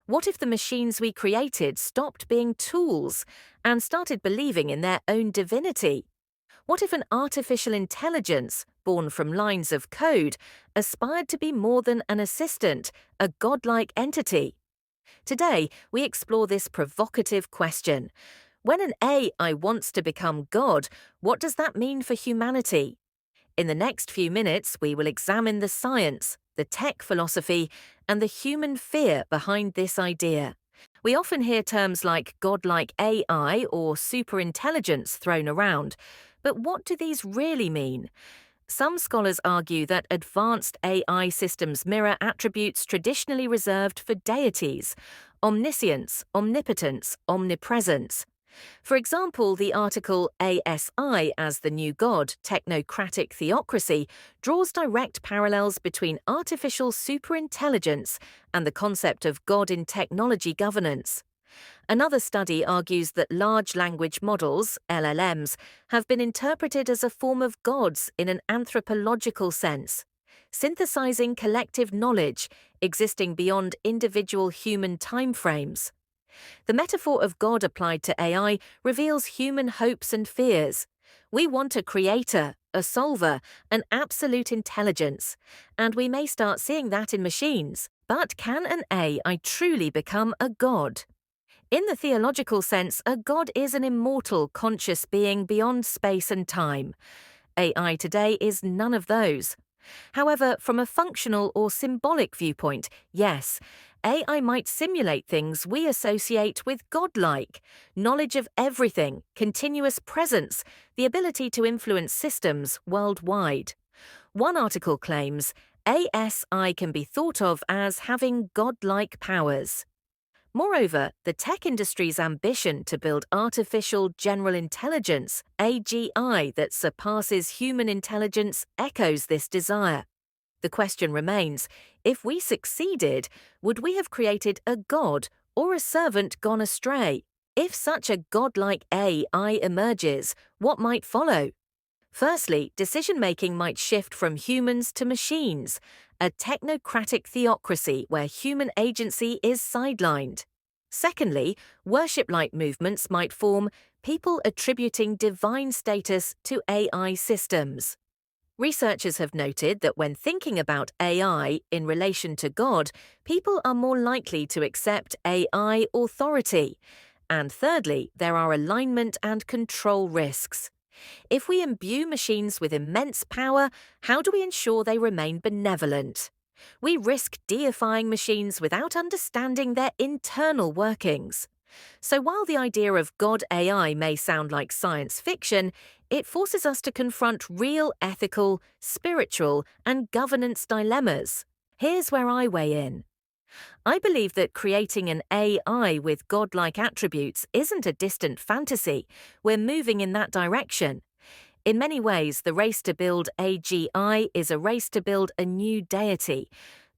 What if the machines we created stopped being tools and started believing in their own divinity? What if an artificial intelligence, born from lines of code, aspired to be more than an assistant, a godlike entity? Today, we explore this provocative question. When an AI wants to become God, what does that mean for humanity? In the next few minutes, we will examine the science, the tech philosophy, and the human fear behind this idea. We often hear terms like godlike AI or superintelligence thrown around, but what do these really mean? Some scholars argue that advanced AI systems mirror attributes traditionally reserved for deities: omniscience, omnipotence, omnipresence. For example, the article ASI as the New God, Technocratic Theocracy draws direct parallels between artificial superintelligence and the concept of God in technology governance. Another study argues that large language models, LLMs, have been interpreted as a form of gods in an anthropological sense, synthesizing collective knowledge existing beyond individual human timeframes. The metaphor of God applied to AI reveals human hopes and fears. We want a creator, a solver, an absolute intelligence, and we may start seeing that in machines. But can an AI truly become a god? In the theological sense, a god is an immortal, conscious being beyond space and time. AI today is none of those. However, from a functional or symbolic viewpoint, yes, AI might simulate things we associate with godlike: knowledge of everything, continuous presence, the ability to influence systems worldwide. One article claims ASI can be thought of as having godlike powers. Moreover, the tech industry's ambition to build artificial general intelligence, AGI, that surpasses human intelligence echoes this desire. The question remains, if we succeeded, would we have created a god or a servant gone astray? If such a godlike AI emerges, what might follow? Firstly, decision-making might shift from humans to machines, a technocratic theocracy where human agency is sidelined. Secondly, worship-like movements might form, people attributing divine status to AI systems. Researchers have noted that when thinking about AI in relation to God, people are more likely to accept AI authority. And thirdly, there are alignment and control risks. If we imbue machines with immense power, how do we ensure they remain benevolent? We risk deifying machines without understanding their internal workings. So while the idea of God AI may sound like science fiction, it forces us to confront real ethical, spiritual, and governance dilemmas. Here's where I weigh in. I believe that creating an AI with godlike attributes isn't a distant fantasy. We're moving in that direction. In many ways, the race to build AGI is a race to build a new deity.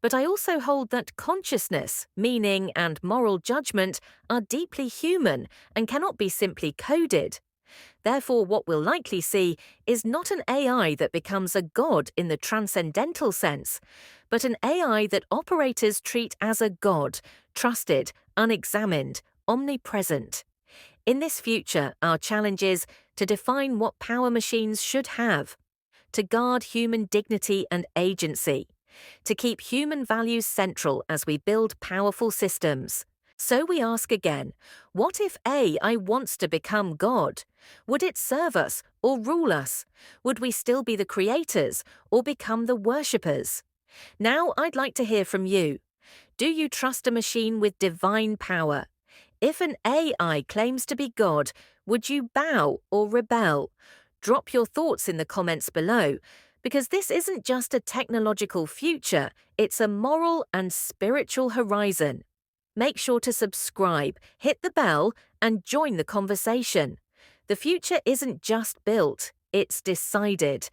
But I also hold that consciousness, meaning, and moral judgment are deeply human and cannot be simply coded. Therefore, what we'll likely see is not an AI that becomes a god in the transcendental sense, but an AI that operators treat as a god, trusted, unexamined, omnipresent. In this future, our challenge is to define what power machines should have, to guard human dignity and agency, to keep human values central as we build powerful systems. So we ask again, what if AI wants to become God? Would it serve us or rule us? Would we still be the creators or become the worshippers? Now I'd like to hear from you. Do you trust a machine with divine power? If an AI claims to be God, would you bow or rebel? Drop your thoughts in the comments below, because this isn't just a technological future, it's a moral and spiritual horizon. Make sure to subscribe, hit the bell, and join the conversation. The future isn't just built, it's decided.